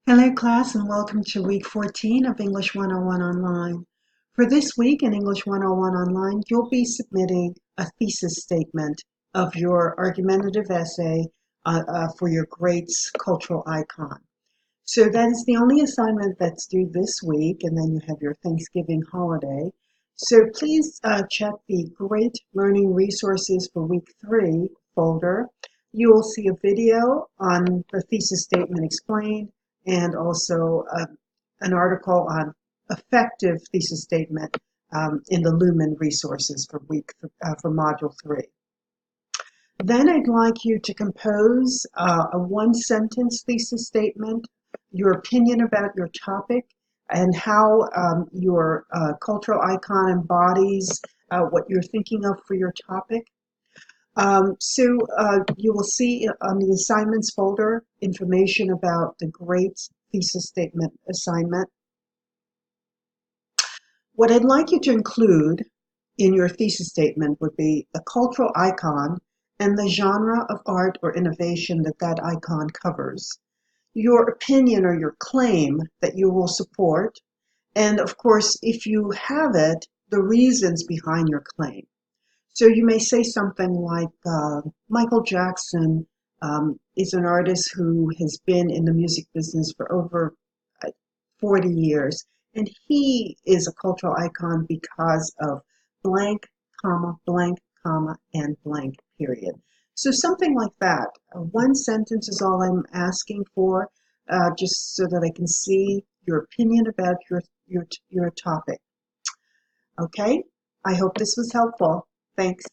Hello class and welcome to week 14 of English 101 Online. For this week in English 101 Online, you'll be submitting a thesis statement of your argumentative essay for your GREATS cultural icon. So that is the only assignment that's due this week, and then you have your Thanksgiving holiday. So please check the Great Learning Resources for week 3 folder. You will see a video on the thesis statement explained, and also an article on effective thesis statement in the Lumen resources for Module 3. Then I'd like you to compose a one-sentence thesis statement, your opinion about your topic, and how your cultural icon embodies what you're thinking of for your topic. You will see on the assignments folder information about the GREATS thesis statement assignment. What I'd like you to include in your thesis statement would be the cultural icon and the genre of art or innovation that that icon covers, your opinion or your claim that you will support, and of course, if you have it, the reasons behind your claim. So you may say something like, Michael Jackson is an artist who has been in the music business for over 40 years, and he is a cultural icon because of blank, comma, and blank, period. So something like that. One sentence is all I'm asking for, just so that I can see your opinion about your topic. Okay? I hope this was helpful. Thanks.